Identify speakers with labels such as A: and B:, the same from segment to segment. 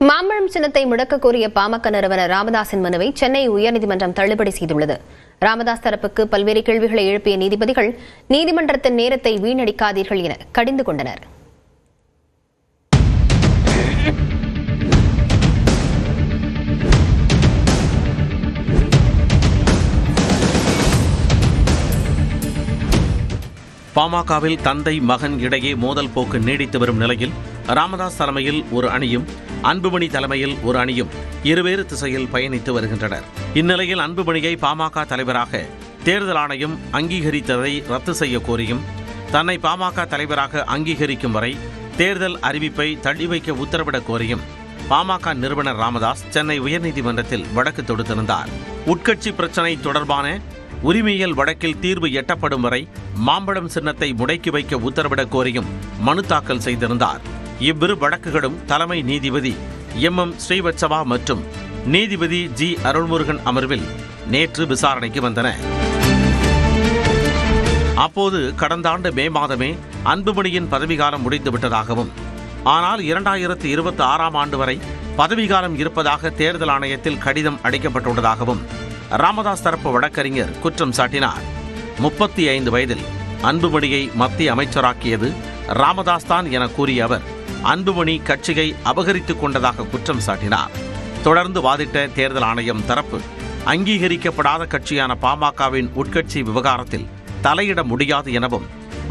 A: மாம்பழம் சின்னத்தை முடக்க கோரிய பாமக நிறுவனர் ராமதாஸின் மனுவை சென்னை உயர்நீதிமன்றம் தள்ளுபடி செய்துள்ளது. ராமதாஸ் தரப்புக்கு பல்வேறு கேள்விகளை எழுப்பிய நீதிபதிகள் நீதிமன்றத்தின் நேரத்தை வீணடிக்காதீர்கள் என கடிந்து கொண்டனர்.
B: பாமகவில் தந்தை மகன் இடையே மோதல் போக்கு நீடித்து வரும் நிலையில் ராமதாஸ் தலைமையில் ஒரு அணியும் அன்புமணி தலைமையில் ஒரு அணியும் இருவேறு திசையில் பயணித்து வருகின்றனர். இந்நிலையில் அன்புமணியை பாமக தலைவராக தேர்தல் ஆணையம் அங்கீகரித்ததை ரத்து செய்ய கோரியும் தன்னை பாமக தலைவராக அங்கீகரிக்கும் வரை தேர்தல் அறிவிப்பை தள்ளி வைக்க உத்தரவிடக் கோரியும் பாமக நிறுவனர் ராமதாஸ் சென்னை உயர்நீதிமன்றத்தில் வழக்கு தொடுத்திருந்தார். உட்கட்சி பிரச்சினை தொடர்பான உரிமையியல் வழக்கில் தீர்வு எட்டப்படும் வரை மாம்பழம் சின்னத்தை முடக்கி வைக்க உத்தரவிடக் கோரியும் மனு தாக்கல் செய்திருந்தார். இவ்விரு வழக்குகளும் தலைமை நீதிபதி எம் ஸ்ரீவத்சவா மற்றும் நீதிபதி ஜி அருள்முருகன் அமர்வில் நேற்று விசாரணைக்கு வந்தன. அப்போது கடந்த ஆண்டு மே மாதமே அன்புமணியின் பதவிக்காலம் முடிந்துவிட்டதாகவும் ஆனால் 2026 ஆண்டு வரை பதவிக்காலம் இருப்பதாக தேர்தல் ஆணையத்தில் கடிதம் அளிக்கப்பட்டுள்ளதாகவும் ராமதாஸ் தரப்பு வழக்கறிஞர் குற்றம் சாட்டினார். 35 வயதில் அன்புமணியை மத்திய அமைச்சராக்கியது ராமதாஸ் தான் என கூறிய அவர் அன்புமணி கட்சியை அபகரித்துக் கொண்டதாக குற்றம் சாட்டினார். தொடர்ந்து வாதிட்ட தேர்தல் ஆணையம் தரப்பு அங்கீகரிக்கப்படாத கட்சியான பாமகவின் உட்கட்சி விவகாரத்தில் தலையிட முடியாது எனவும்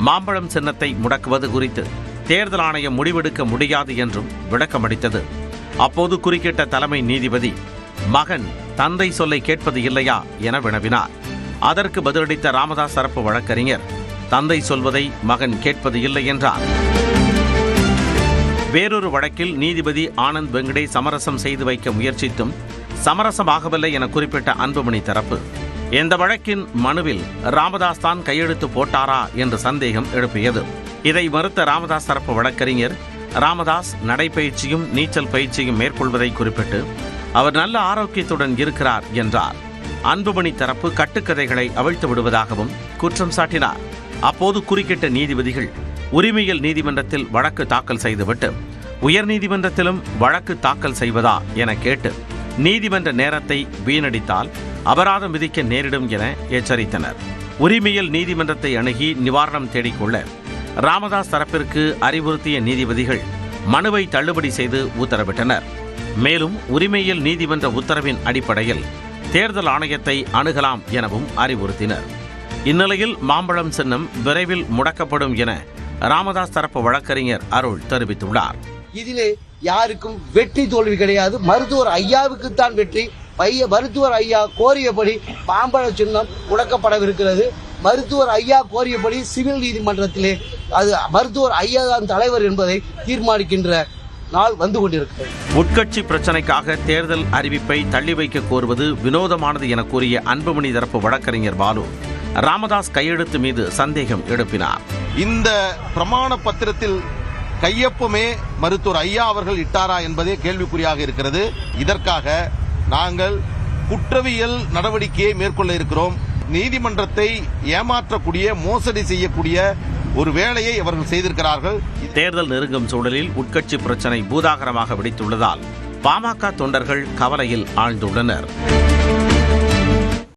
B: மாம்பழம் சின்னத்தை முடக்குவது குறித்து தேர்தல் ஆணையம் முடிவெடுக்க முடியாது என்றும் விளக்கமளித்தது. அப்போது குறுக்கிட்ட தலைமை நீதிபதி மகன் தந்தை சொல்லை கேட்பது இல்லையா என வினவினார். அதற்கு பதிலளித்த ராமதாஸ் தரப்பு வழக்கறிஞர் தந்தை சொல்வதை மகன் கேட்பது இல்லை என்றார். வேறொரு வழக்கில் நீதிபதி ஆனந்த் வெங்கடே சமரசம் செய்து வைக்க முயற்சித்தும் சமரசமாகவில்லை என குறிப்பிட்ட அன்புமணி தரப்பு இந்த வழக்கின் மனுவில் ராமதாஸ் தான் கையெழுத்து போட்டாரா என்று சந்தேகம் எழுப்பியது. இதை மறுத்த ராமதாஸ் தரப்பு வழக்கறிஞர் ராமதாஸ் நடைப்பயிற்சியும் நீச்சல் பயிற்சியும் மேற்கொள்வதை குறிப்பிட்டு அவர் நல்ல ஆரோக்கியத்துடன் இருக்கிறார் என்றார். அன்புமணி தரப்பு கட்டுக்கதைகளை அவிழ்த்து விடுவதாகவும் குற்றம் சாட்டினார். அப்போது குறுக்கிட்ட நீதிபதிகள் உரிமையியல் நீதிமன்றத்தில் வழக்கு தாக்கல் செய்துவிட்டு உயர்நீதிமன்றத்திலும் வழக்கு தாக்கல் செய்வதா என கேட்டு நீதிமன்ற நேரத்தை வீணடித்தால் அபராதம் விதிக்க நேரிடும் என எச்சரித்தனர். உரிமையியல் நீதிமன்றத்தை அணுகி நிவாரணம் தேடிக்கொள்ள ராமதாஸ் தரப்பிற்கு அறிவுறுத்திய நீதிபதிகள் மனுவை தள்ளுபடி செய்து உத்தரவிட்டனர். மேலும் உரிமையியல் நீதிமன்ற உத்தரவின் அடிப்படையில் தேர்தல் ஆணையத்தை அணுகலாம் எனவும் அறிவுறுத்தினர். இந்நிலையில் மாம்பழம் சின்னம் விரைவில் முடக்கப்படும் என ராமதாஸ் தரப்பு வழக்கறிஞர் அருள் தெரிவித்துள்ளார்.
C: இதிலே யாருக்கும் வெற்றி தோல்வி கிடையாது. மருத்துவர் ஐயாவுக்குத்தான் வெற்றி. மருத்துவர் ஐயா கோரியபடி மாம்பழம் சின்னம் முடக்கப்படவிருக்கிறது. மருத்துவர் ஐயா கோரியபடி சிவில் நீதிமன்றத்திலே அது மருத்துவர் ஐயா தான் தலைவர் என்பதை தீர்மானிக்கின்ற நாள் வந்து கொண்டிருக்கிறது.
B: உட்கட்சி பிரச்சினைக்காக தேர்தல் அறிவிப்பை தள்ளி வைக்க கோருவது வினோதமானது என கூறிய அன்புமணி தரப்பு வழக்கறிஞர் பாலு ராமதாஸ் கையெழுத்து மீது சந்தேகம் எழுப்பினார்.
D: இந்த பிரமாண பத்திரத்தில் கையொப்பமே மருத்துவர் ஐயா அவர்கள் இட்டாரா என்பதே கேள்விக்குறியாக இருக்கிறது. இதற்காக நாங்கள் குற்றவியல் நடவடிக்கையை மேற்கொள்ள இருக்கிறோம். நீதிமன்றத்தை ஏமாற்றக்கூடிய மோசடி செய்யக்கூடிய ஒரு வேலையை அவர்கள் செய்திருக்கிறார்கள்.
B: தேர்தல் நெருங்கும் சூழலில் உட்கட்சி பிரச்சினை பூதாகரமாக வெடித்துள்ளதால் பாமக தொண்டர்கள் கவலையில் ஆழ்ந்துள்ளனர்.